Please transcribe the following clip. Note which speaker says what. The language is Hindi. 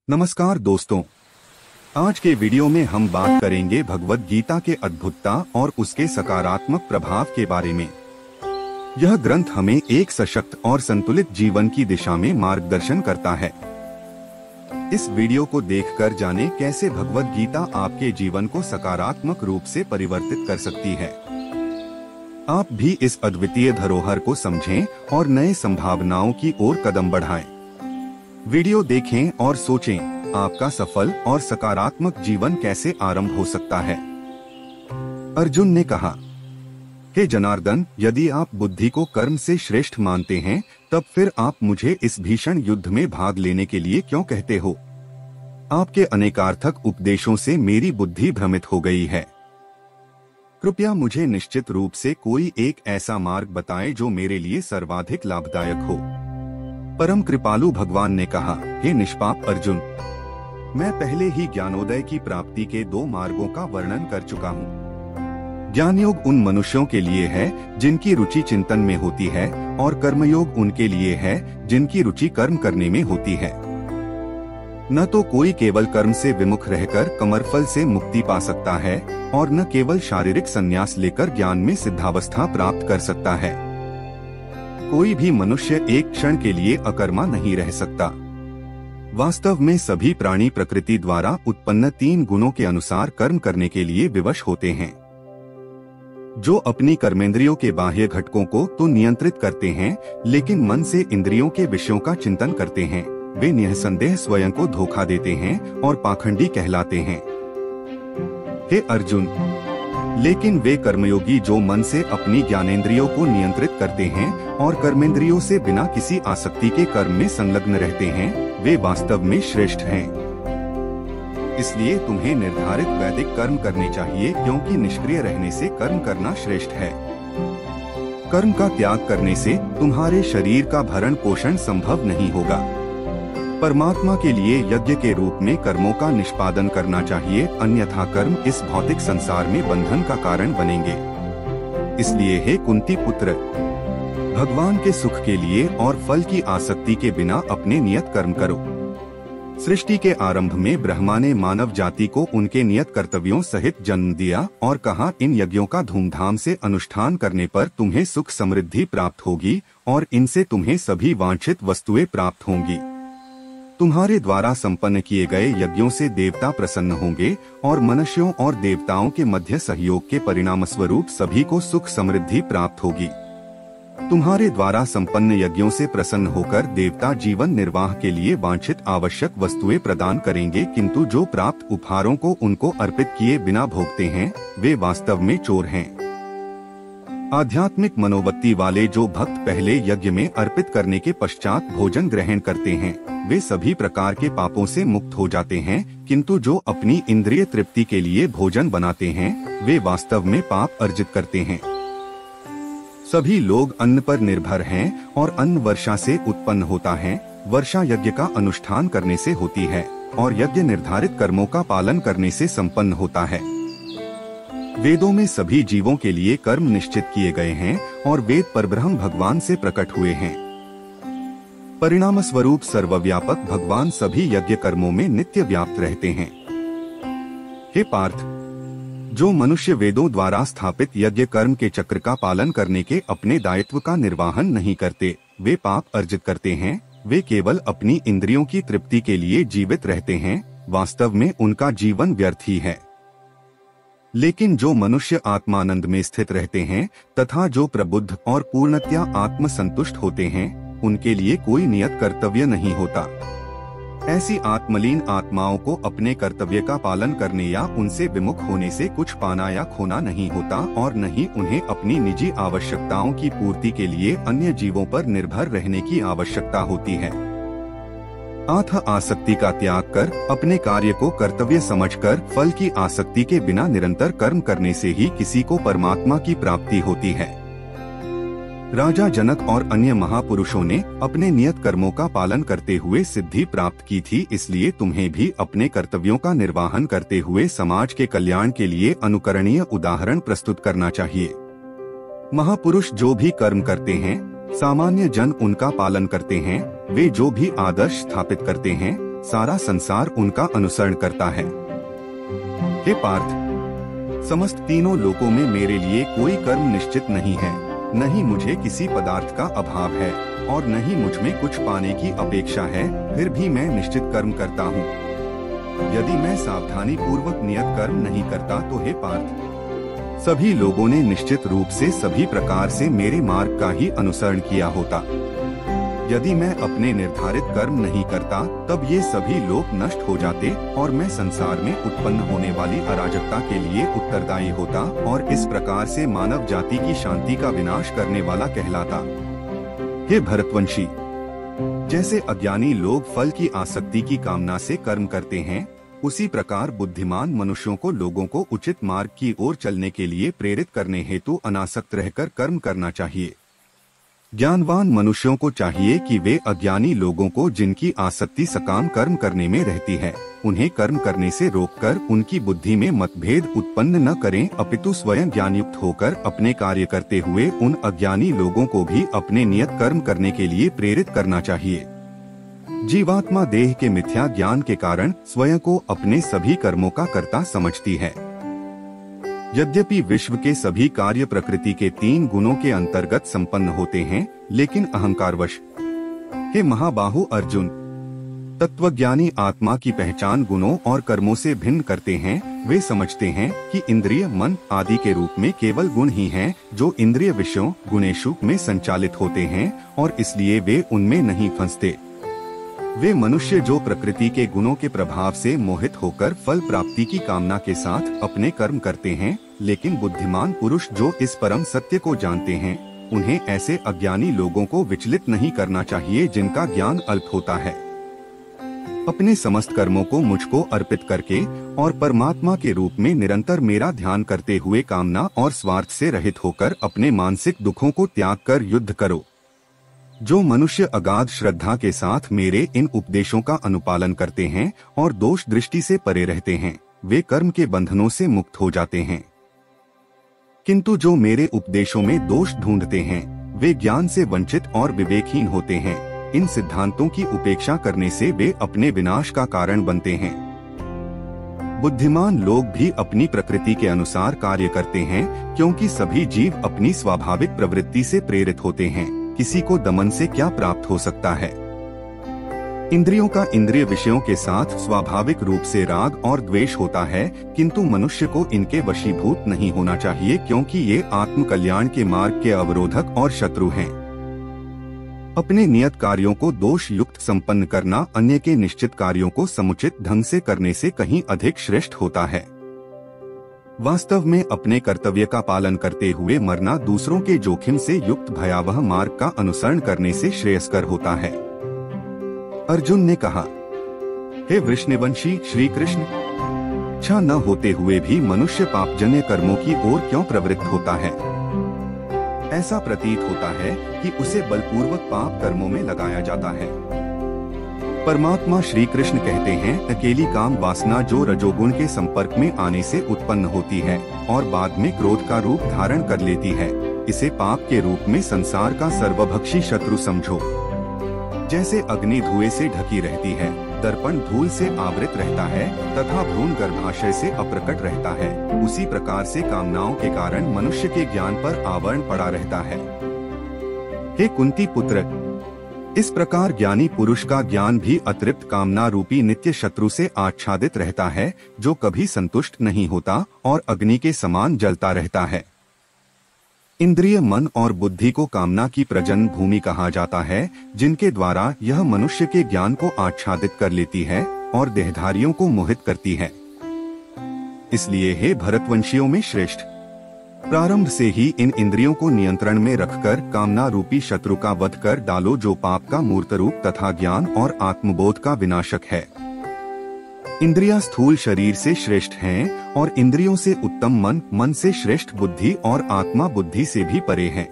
Speaker 1: नमस्कार दोस्तों, आज के वीडियो में हम बात करेंगे भगवद गीता के अद्भुतता और उसके सकारात्मक प्रभाव के बारे में। यह ग्रंथ हमें एक सशक्त और संतुलित जीवन की दिशा में मार्गदर्शन करता है। इस वीडियो को देखकर जानें कैसे भगवद गीता आपके जीवन को सकारात्मक रूप से परिवर्तित कर सकती है। आप भी इस अद्वितीय धरोहर को समझें और नए संभावनाओं की ओर कदम बढ़ाएं। वीडियो देखें और सोचें, आपका सफल और सकारात्मक जीवन कैसे आरंभ हो सकता है। अर्जुन ने कहा, हे जनार्दन, यदि आप बुद्धि को कर्म से श्रेष्ठ मानते हैं, तब फिर आप मुझे इस भीषण युद्ध में भाग लेने के लिए क्यों कहते हो? आपके अनेकार्थक उपदेशों से मेरी बुद्धि भ्रमित हो गई है। कृपया मुझे निश्चित रूप से कोई एक ऐसा मार्ग बताएं जो मेरे लिए सर्वाधिक लाभदायक हो। परम कृपालु भगवान ने कहा, हे निष्पाप अर्जुन, मैं पहले ही ज्ञानोदय की प्राप्ति के 2 मार्गों का वर्णन कर चुका हूँ। ज्ञान योग उन मनुष्यों के लिए है जिनकी रुचि चिंतन में होती है, और कर्मयोग उनके लिए है जिनकी रुचि कर्म करने में होती है। न तो कोई केवल कर्म से विमुख रहकर कमरफल से मुक्ति पा सकता है, और न केवल शारीरिक संन्यास लेकर ज्ञान में सिद्धावस्था प्राप्त कर सकता है। कोई भी मनुष्य एक क्षण के लिए अकर्मा नहीं रह सकता। वास्तव में सभी प्राणी प्रकृति द्वारा उत्पन्न 3 गुणों के अनुसार कर्म करने के लिए विवश होते हैं। जो अपनी कर्मेंद्रियों के बाह्य घटकों को तो नियंत्रित करते हैं, लेकिन मन से इंद्रियों के विषयों का चिंतन करते हैं, वे निःसंदेह स्वयं को धोखा देते हैं और पाखंडी कहलाते हैं। हे अर्जुन, लेकिन वे कर्मयोगी जो मन से अपनी ज्ञानेंद्रियों को नियंत्रित करते हैं और कर्मेंद्रियों से बिना किसी आसक्ति के कर्म में संलग्न रहते हैं, वे वास्तव में श्रेष्ठ हैं। इसलिए तुम्हें निर्धारित वैदिक कर्म करने चाहिए, क्योंकि निष्क्रिय रहने से कर्म करना श्रेष्ठ है। कर्म का त्याग करने से तुम्हारे शरीर का भरण पोषण संभव नहीं होगा। परमात्मा के लिए यज्ञ के रूप में कर्मों का निष्पादन करना चाहिए, अन्यथा कर्म इस भौतिक संसार में बंधन का कारण बनेंगे। इसलिए हे कुंती पुत्र, भगवान के सुख के लिए और फल की आसक्ति के बिना अपने नियत कर्म करो। सृष्टि के आरंभ में ब्रह्मा ने मानव जाति को उनके नियत कर्तव्यों सहित जन्म दिया और कहा, इन यज्ञों का धूमधाम से अनुष्ठान करने पर तुम्हें सुख समृद्धि प्राप्त होगी और इनसे तुम्हें सभी वांछित वस्तुएं प्राप्त होंगी। तुम्हारे द्वारा संपन्न किए गए यज्ञों से देवता प्रसन्न होंगे और मनुष्यों और देवताओं के मध्य सहयोग के परिणामस्वरूप सभी को सुख समृद्धि प्राप्त होगी। तुम्हारे द्वारा संपन्न यज्ञों से प्रसन्न होकर देवता जीवन निर्वाह के लिए वांछित आवश्यक वस्तुएं प्रदान करेंगे, किंतु जो प्राप्त उपहारों को उनको अर्पित किए बिना भोगते हैं, वे वास्तव में चोर हैं। आध्यात्मिक मनोवृत्ति वाले जो भक्त पहले यज्ञ में अर्पित करने के पश्चात भोजन ग्रहण करते हैं, वे सभी प्रकार के पापों से मुक्त हो जाते हैं, किंतु जो अपनी इंद्रिय तृप्ति के लिए भोजन बनाते हैं, वे वास्तव में पाप अर्जित करते हैं। सभी लोग अन्न पर निर्भर हैं और अन्न वर्षा से उत्पन्न होता है। वर्षा यज्ञ का अनुष्ठान करने से होती है और यज्ञ निर्धारित कर्मों का पालन करने से संपन्न होता है। वेदों में सभी जीवों के लिए कर्म निश्चित किए गए हैं और वेद परब्रह्म भगवान से प्रकट हुए हैं। परिणाम स्वरूप सर्वव्यापक भगवान सभी यज्ञ कर्मों में नित्य व्याप्त रहते हैं। हे पार्थ, जो मनुष्य वेदों द्वारा स्थापित यज्ञ कर्म के चक्र का पालन करने के अपने दायित्व का निर्वाहन नहीं करते, वे पाप अर्जित करते हैं। वे केवल अपनी इंद्रियों की तृप्ति के लिए जीवित रहते हैं, वास्तव में उनका जीवन व्यर्थ ही है। लेकिन जो मनुष्य आत्मानंद में स्थित रहते हैं तथा जो प्रबुद्ध और पूर्णतया आत्म संतुष्ट होते हैं, उनके लिए कोई नियत कर्तव्य नहीं होता। ऐसी आत्मलीन आत्माओं को अपने कर्तव्य का पालन करने या उनसे विमुख होने से कुछ पाना या खोना नहीं होता, और न ही उन्हें अपनी निजी आवश्यकताओं की पूर्ति के लिए अन्य जीवों पर निर्भर रहने की आवश्यकता होती है। अतः आसक्ति का त्याग कर अपने कार्य को कर्तव्य समझकर फल की आसक्ति के बिना निरंतर कर्म करने से ही किसी को परमात्मा की प्राप्ति होती है। राजा जनक और अन्य महापुरुषों ने अपने नियत कर्मों का पालन करते हुए सिद्धि प्राप्त की थी, इसलिए तुम्हें भी अपने कर्तव्यों का निर्वाहन करते हुए समाज के कल्याण के लिए अनुकरणीय उदाहरण प्रस्तुत करना चाहिए। महापुरुष जो भी कर्म करते हैं, सामान्य जन उनका पालन करते हैं। वे जो भी आदर्श स्थापित करते हैं, सारा संसार उनका अनुसरण करता है। हे पार्थ, समस्त तीनों लोकों में मेरे लिए कोई कर्म निश्चित नहीं है। न ही मुझे किसी पदार्थ का अभाव है और न ही मुझ में कुछ पाने की अपेक्षा है, फिर भी मैं निश्चित कर्म करता हूँ। यदि मैं सावधानी पूर्वक नियत कर्म नहीं करता तो हे पार्थ, सभी लोगों ने निश्चित रूप से सभी प्रकार से मेरे मार्ग का ही अनुसरण किया होता। यदि मैं अपने निर्धारित कर्म नहीं करता तब ये सभी लोग नष्ट हो जाते और मैं संसार में उत्पन्न होने वाली अराजकता के लिए उत्तरदायी होता और इस प्रकार से मानव जाति की शांति का विनाश करने वाला कहलाता। हे भरतवंशी, जैसे अज्ञानी लोग फल की आसक्ति की कामना से कर्म करते हैं, उसी प्रकार बुद्धिमान मनुष्यों को लोगों को उचित मार्ग की ओर चलने के लिए प्रेरित करने हेतु अनासक्त रहकर कर्म करना चाहिए। ज्ञानवान मनुष्यों को चाहिए कि वे अज्ञानी लोगों को जिनकी आसक्ति सकाम कर्म करने में रहती है, उन्हें कर्म करने से रोककर उनकी बुद्धि में मतभेद उत्पन्न न करें, अपितु स्वयं ज्ञानयुक्त होकर अपने कार्य करते हुए उन अज्ञानी लोगों को भी अपने नियत कर्म करने के लिए प्रेरित करना चाहिए। जीवात्मा देह के मिथ्या ज्ञान के कारण स्वयं को अपने सभी कर्मों का कर्ता समझती है। यद्यपि विश्व के सभी कार्य प्रकृति के 3 गुणों के अंतर्गत संपन्न होते हैं, लेकिन अहंकारवश, हे महाबाहु अर्जुन, तत्वज्ञानी आत्मा की पहचान गुणों और कर्मों से भिन्न करते हैं। वे समझते हैं कि इंद्रिय, मन आदि के रूप में केवल गुण ही हैं, जो इंद्रिय विषयों गुणेषु में संचालित होते हैं और इसलिए वे उनमें नहीं फंसते। वे मनुष्य जो प्रकृति के गुणों के प्रभाव से मोहित होकर फल प्राप्ति की कामना के साथ अपने कर्म करते हैं, लेकिन बुद्धिमान पुरुष जो इस परम सत्य को जानते हैं, उन्हें ऐसे अज्ञानी लोगों को विचलित नहीं करना चाहिए जिनका ज्ञान अल्प होता है। अपने समस्त कर्मों को मुझको अर्पित करके और परमात्मा के रूप में निरंतर मेरा ध्यान करते हुए कामना और स्वार्थ से रहित होकर अपने मानसिक दुखों को त्याग कर युद्ध करो। जो मनुष्य अगाध श्रद्धा के साथ मेरे इन उपदेशों का अनुपालन करते हैं और दोष दृष्टि से परे रहते हैं, वे कर्म के बंधनों से मुक्त हो जाते हैं। किंतु जो मेरे उपदेशों में दोष ढूंढते हैं, वे ज्ञान से वंचित और विवेकहीन होते हैं। इन सिद्धांतों की उपेक्षा करने से वे अपने विनाश का कारण बनते हैं। बुद्धिमान लोग भी अपनी प्रकृति के अनुसार कार्य करते हैं, क्योंकि सभी जीव अपनी स्वाभाविक प्रवृत्ति से प्रेरित होते हैं। किसी को दमन से क्या प्राप्त हो सकता है? इंद्रियों का इंद्रिय विषयों के साथ स्वाभाविक रूप से राग और द्वेष होता है, किंतु मनुष्य को इनके वशीभूत नहीं होना चाहिए, क्योंकि ये आत्म कल्याण के मार्ग के अवरोधक और शत्रु हैं। अपने नियत कार्यों को दोष युक्त संपन्न करना अन्य के निश्चित कार्यों को समुचित ढंग से करने से कहीं अधिक श्रेष्ठ होता है। वास्तव में अपने कर्तव्य का पालन करते हुए मरना दूसरों के जोखिम से युक्त भयावह मार्ग का अनुसरण करने से श्रेयस्कर होता है। अर्जुन ने कहा, हे वृषणवंशी श्री कृष्ण, इच्छा न होते हुए भी मनुष्य पापजन्य कर्मों की ओर क्यों प्रवृत्त होता है? ऐसा प्रतीत होता है कि उसे बलपूर्वक पाप कर्मों में लगाया जाता है। परमात्मा श्री कृष्ण कहते हैं, अकेली काम वासना जो रजोगुण के संपर्क में आने से उत्पन्न होती है और बाद में क्रोध का रूप धारण कर लेती है, इसे पाप के रूप में संसार का सर्वभक्षी शत्रु समझो। जैसे अग्नि धुएं से ढकी रहती है, दर्पण धूल से आवृत रहता है तथा भ्रूण गर्भाशय से अप्रकट रहता है, उसी प्रकार से कामनाओं के कारण मनुष्य के ज्ञान पर आवरण पड़ा रहता है। हे कुंती पुत्र, इस प्रकार ज्ञानी पुरुष का ज्ञान भी अतृप्त कामना रूपी नित्य शत्रु से आच्छादित रहता है, जो कभी संतुष्ट नहीं होता और अग्नि के समान जलता रहता है। इंद्रिय, मन और बुद्धि को कामना की प्रजनन भूमि कहा जाता है, जिनके द्वारा यह मनुष्य के ज्ञान को आच्छादित कर लेती है और देहधारियों को मोहित करती है। इसलिए हे भरतवंशियों में श्रेष्ठ, प्रारंभ से ही इन इंद्रियों को नियंत्रण में रखकर कामना रूपी शत्रु का वध कर डालो, जो पाप का मूर्त रूप तथा ज्ञान और आत्मबोध का विनाशक है। इंद्रियां स्थूल शरीर से श्रेष्ठ हैं और इंद्रियों से उत्तम मन, मन से श्रेष्ठ बुद्धि और आत्मा बुद्धि से भी परे है।